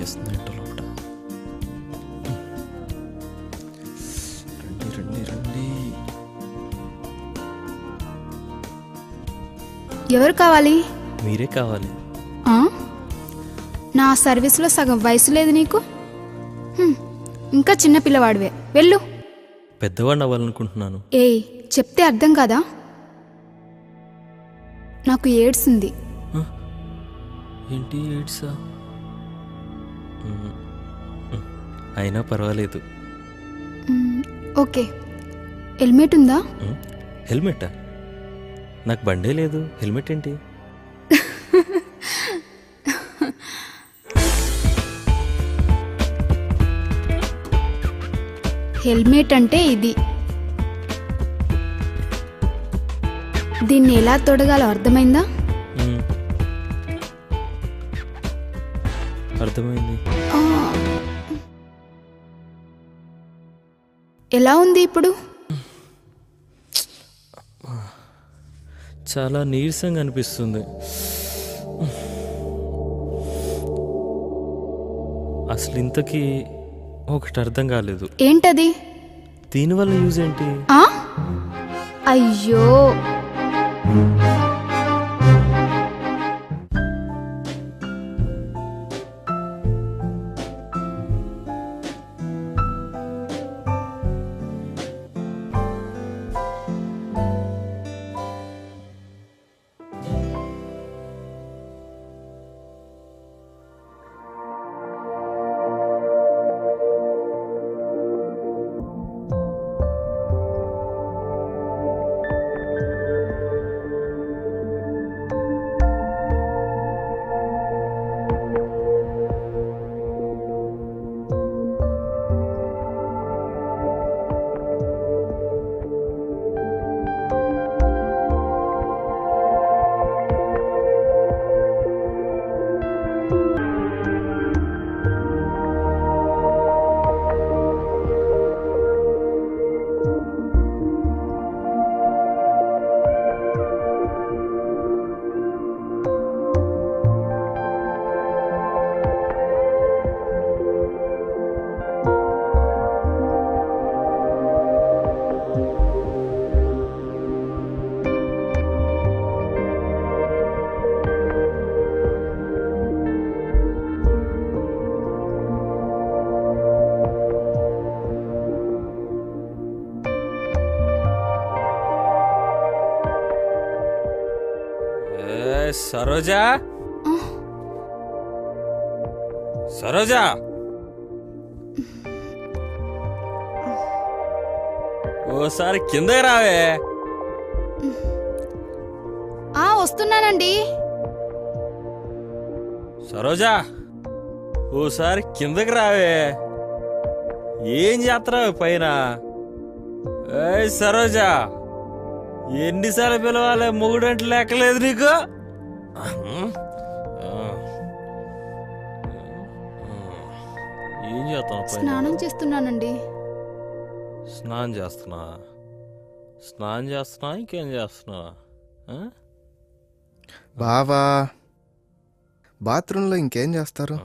చేస్తుంది ఏంటో లోపల. రండి రండి రండి. ఎవరు కావాలి? మీరే కావాలి. నా సర్వీస్లో సగం వయసు లేదు నీకు. ఇంకా చిన్న పిల్లవాడివే, వెళ్ళు. పెద్దవాడిని అవ్వాలనుకుంటున్నాను. ఏయ్, చెప్తే అర్థం కాదా? నాకు ఎయిడ్స్ ఉంది. ఏంటి ఎయిడ్సా? అయినా పర్వాలేదు. ఓకే, హెల్మెట్ ఉందా? హెల్మెటా? నాకు బండే లేదు, హెల్మెట్ ఏంటి? హెల్మెట్ అంటే ఇది. దీన్ని ఎలా తొడగాలో అర్థమైందా? అర్థమైంది. ఎలా ఉంది ఇప్పుడు? చాలా నీరసంగా అనిపిస్తుంది. అసలు ఇంతకీ ఒకటి అర్థం కాలేదు. ఏంటది? దీనివల్ల యూజ్ ఏంటి? అయ్యో, సరోజా, సరోజా, ఓసారి కిందకి రావే. వస్తున్నానండి. సరోజా, ఓసారి కిందకి రావే. ఏం చేస్తున్నావు పైన? సరోజా, ఎన్నిసార్లు పిలవాలి? మొగుడంటే లెక్కలేదు నీకు. ఏం చేస్తావు? స్నానం చేస్తున్నానండి. స్నానం చేస్తున్నా? స్నానం చేస్తున్నా, ఇంకేం చేస్తున్నా? బావా, బాత్రూంలో ఇంకేం చేస్తారు?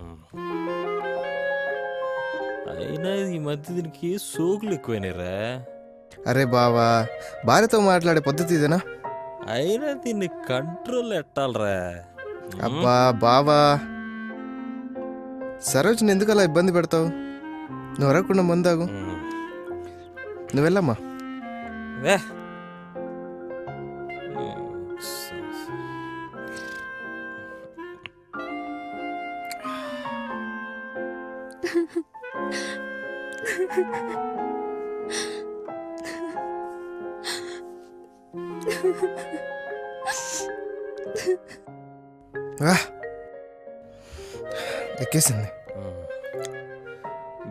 అయినా ఈ మధ్య దీనికి సోకులు ఎక్కువైనారా? అరే బావా, భార్యతో మాట్లాడే పద్ధతి ఇదేనా? అయినా దీన్ని కంట్రోల్ ఎట్టాలరా? అబ్బా బావా, సరోజ్ని ఎందుకు అలా ఇబ్బంది పెడతావు? నువ్వు అరగకుండా ముందాగు. నువ్వు వెళ్ళమ్మా. ఎక్కేసింది.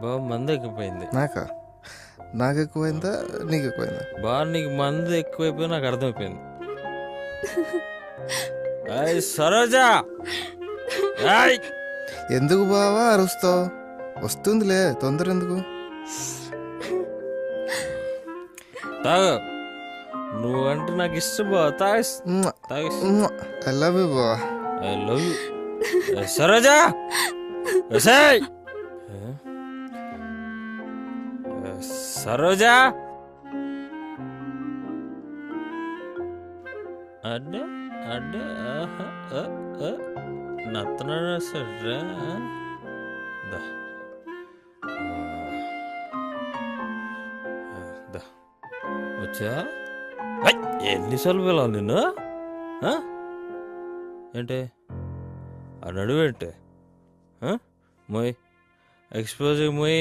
బాగా మందు ఎక్కువైంది. నాకు ఎక్కువైందా నీకు ఎక్కువైందా? బాగా నీకు మందు ఎక్కువైపోయి నాకు అర్థమైపోయింది. సరోజా, ఎందుకు బావా అరుస్తావు? వస్తుందిలే, తొందర ఎందుకు? తాగు, నువ్వంటే నాకు ఇష్టం బావ. ఐ లవ్ యూ బావా. I love you. సరోజా, ఒసేయ్! సరోజా అడ్డే అడ్డే నత్తనాడా సరే వచ్చా ఎన్నిసార్లు వెళ్ళాలి నిన్ను ఏంటి ఆ నడువేంటి మోయ్ ఎక్స్పోజింగ్ మోయ్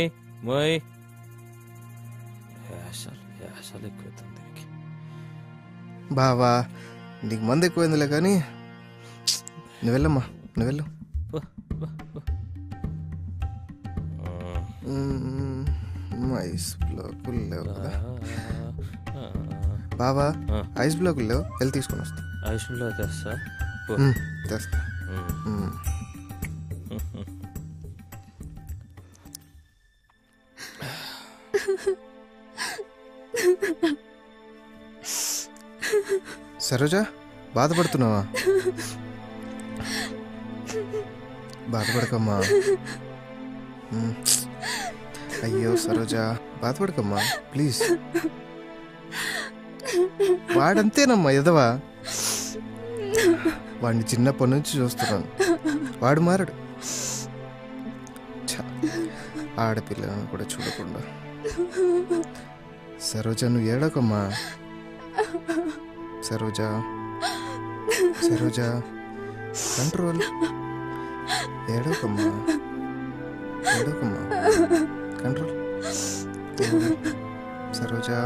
మోయ్ యాసలు ఎక్కువవుతుంది దీనికి. బావా నీకు మంది ఎక్కువైందిలే కానీ నువ్వు వెళ్ళమ్మా నువ్వు వెళ్ళు. పో, పో, పో. ఐస్ బ్లాకులు లేవు కదా బావా, ఐస్ బ్లాకులు లేవు, వెళ్ళి తీసుకొని వస్తా. ఐస్లో తెస్తా పో. తెస్తా. సరోజా బాధపడుతున్నావా? బాధపడకమ్మా. అయ్యో సరోజా బాధపడకమ్మా ప్లీజ్. వాడంతేనమ్మా ఎదవా, వాడిని చిన్నప్పటి నుంచి చూస్తున్నాను, వాడు మారడు. ఆడపిల్లను కూడా చూడకుండా. సరోజా నువ్వు ఏడకమ్మా. సరోజా సరోజా కంట్రోల్. ఏడకమ్మా ఏడకమ్మా కంట్రోల్. సరోజా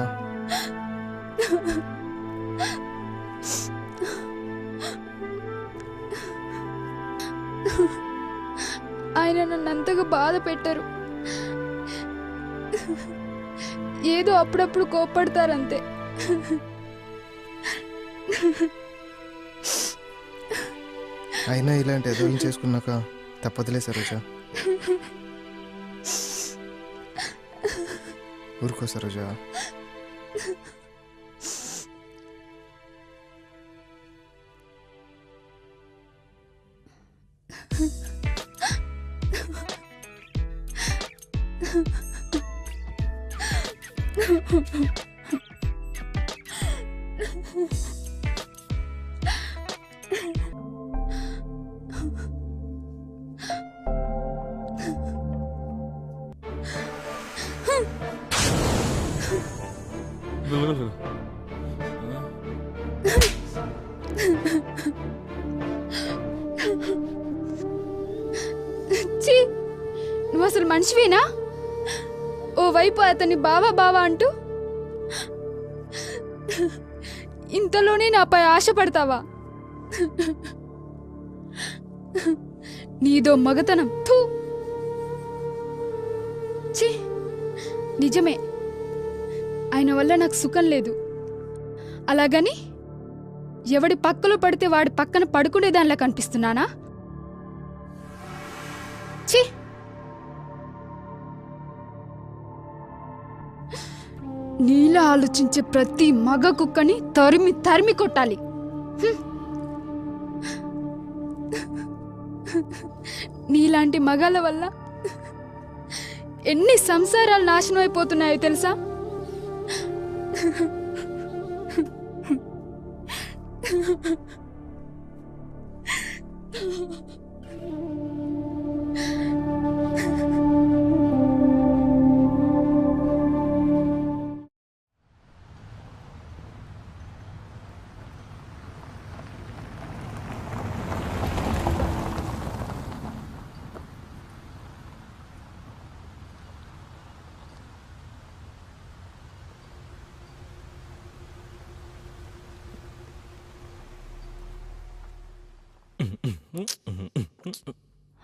ఆయన నన్ను అంతగా బాధ పెట్టరు, ఏదో అప్పుడప్పుడు కోప్పడతారంతే. అయినా ఇలాంటి ఎదురు చేసుకున్నాక తప్పదులే సరోజా. ఊరుకో సరోజా. నువ్వు అసలు మనిషివేనా? ఓ వైపు అతన్ని బావా బావా అంటూ ఇంతలోనే నాపై ఆశపడతావా? నీదో మగతనం. థూ. ఛీ, నిజమే ఆయన వల్ల నాకు సుఖం లేదు. అలాగని ఎవడి పక్కలో పడితే వాడి పక్కన పడుకునేదానిలా కనిపిస్తున్నానా? ఛీ, నీలా ఆలోచించే ప్రతి మగ కుక్కని తరిమి తరిమి కొట్టాలి. నీలాంటి మగాళ్ళ వల్ల ఎన్ని సంసారాలు నాశనం అయిపోతున్నాయో తెలుసా?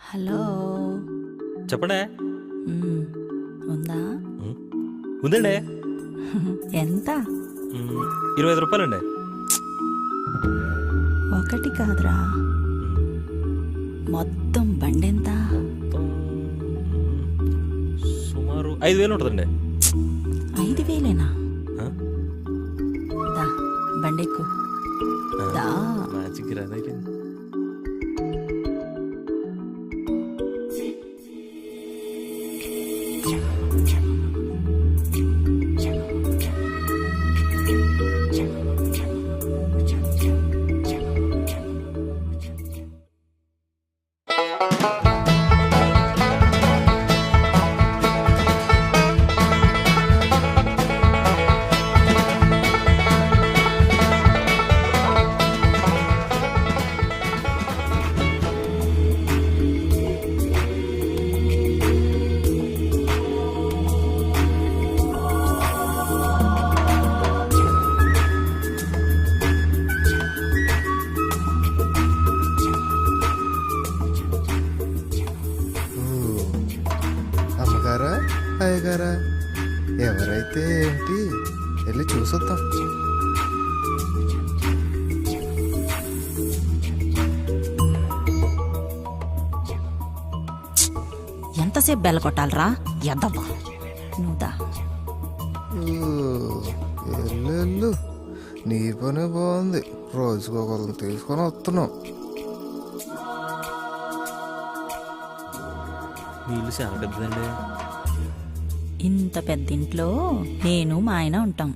హలో చెప్పండి. ఉందా? ఉందండి. ఎంత? 25 రూపాయలండి. ఒకటి కాదురా, మొత్తం బండి ఎంత? సుమారు 5,000 ఉంటుందండి. 5,000ఏనా? దా బండెక్కు. దా. మ్యాజిక్ రాదా? అంటారా? ఎవరైతే ఏంటి, వెళ్ళి చూసొద్దాం. ఎంతసేపు బెల్ల కొట్టాలరా ఎద్దవ్వా నువ్వుదా. వెళ్ళు, నీ పనే బాగుంది. రోజుకోగలను తీసుకొని వస్తున్నావు. మీ ఇల్లు చాలా పెద్దదండి. ఇంత పెద్ద ఇంట్లో నేను మా ఆయన ఉంటాం.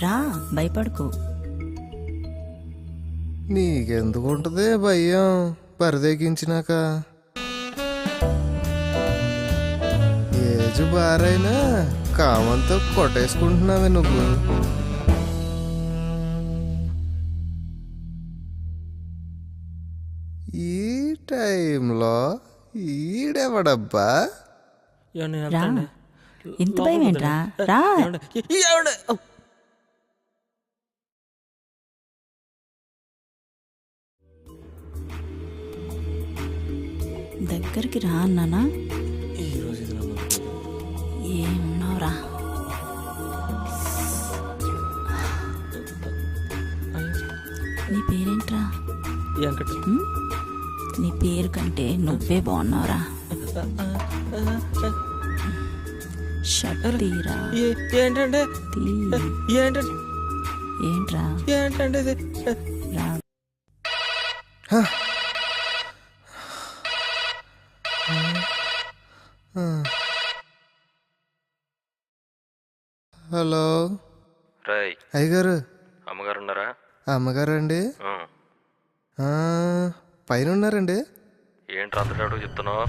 రా, భయపడకు. నీకెందుకు ఉంటుంది భయం పరిదెగించినాక? ఏజ్ బారైనా కామంతో కొట్టేసుకుంటున్నావే నువ్వు. ఈ టైంలో ఈడెవడబ్బా? ఏమండి, రా, వెళ్తాండి. ఇంత భయం ఏంట్రా? రా. ఏమండి? ఏమండి? ఔ! దగ్గరికి రా అన్నానా? ఈరోజు ఇది నా మొదటి రోజు. ఏమున్నావురా? నీ పేరేంట్రా? వెంకట. ఉమ్? నీ పేరు కంటే నువ్వే బాగున్నావురా. షర్ట్ తీరా. ఏంటంటే తీ. ఏంటంటే ఏంట్రా? ఏంటంటే ఇది? రా. హలో రాయ్, అయ్యగారు. అమ్మగారు ఉన్నారా? అమ్మగారు అండి? ఆ. పైన ఉన్నారండి. ఏంట్రా అంతటాడు చెప్తున్నావు?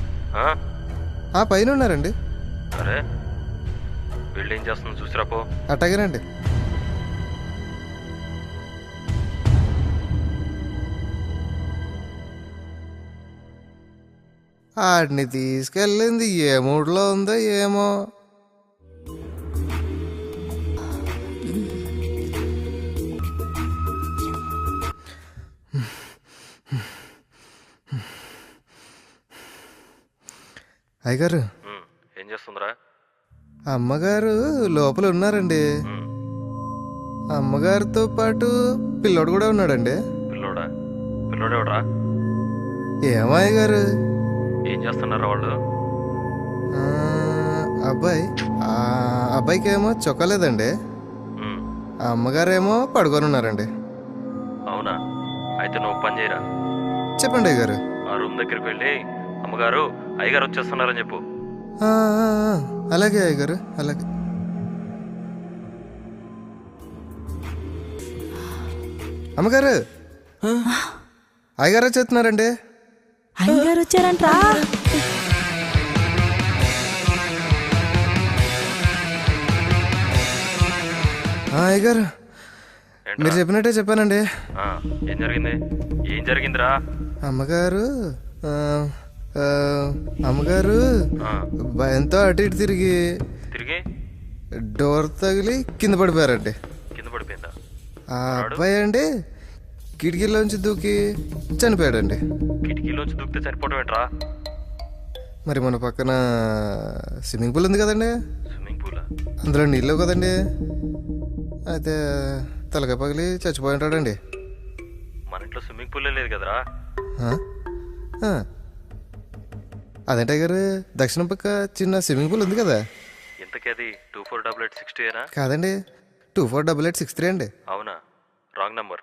పైన ఉన్నారండి. సరే, వీళ్ళు ఏం చేస్తుందో చూసిరాపో. అట్టగేనండి. ఆడిని తీసుకెళ్ళింది ఏ మూడ్లో ఉందో ఏమో. అయ్యగారు, ఏం చేస్తుందిరా? అమ్మగారు లోపల ఉన్నారండి. అమ్మగారితో పాటు పిల్లోడు కూడా ఉన్నాడండి. పిల్లోడా? పిల్లోడేవడరా? ఏమో అయ్యగారు. ఏం చేస్తున్నారా వాళ్ళు? అబ్బాయి అబ్బాయికి ఏమో చొక్కలేదండి. అమ్మగారేమో పడుకొని ఉన్నారండి. అవునా? అయితే నువ్వు పని చేయరా. చెప్పండి అయ్యగారు. ఆ రూమ్ దగ్గరికి వెళ్ళి అమ్మగారు అయ్యగారు వచ్చేస్తున్నారని చెప్పు. అలాగే అయ్యగారు, అలాగే. అమ్మగారు, అయ్యగారు వచ్చేస్తున్నారండి. అయ్యగారు వచ్చారంట్రా. అయ్యగారు, మీరు చెప్పినట్టే చెప్పానండి. ఏం జరిగింది? ఏం జరిగిందిరా? అమ్మగారు భయంతో అటు ఇటు తిరిగి తిరిగి డోర్ తగిలి కింద పడిపోయారండి. కింద పడిపోయిందా? ఆ అబ్బాయి అండి కిటికీలోంచి దూకి చనిపోయాడండి. కిటికీలోంచి దూకితే చనిపోవడం ఏంట్రా? మరి మన పక్కన స్విమ్మింగ్ పూల్ ఉంది కదండి, స్విమ్మింగ్ పూలా? అందులో నీళ్ళు కదండి. అయితే తలకాయ పగిలి చచ్చిపోయి ఉంటాడండి. మన ఇంట్లో స్విమ్మింగ్ పూలే లేదు కదరా. అదేంటే గారు, దక్షిణం పక్క చిన్న స్విమ్మింగ్ పూల్ ఉంది కదా. ఇంతకీ అది 248862 కాదండి, 248863 అండి. అవునా? Wrong number.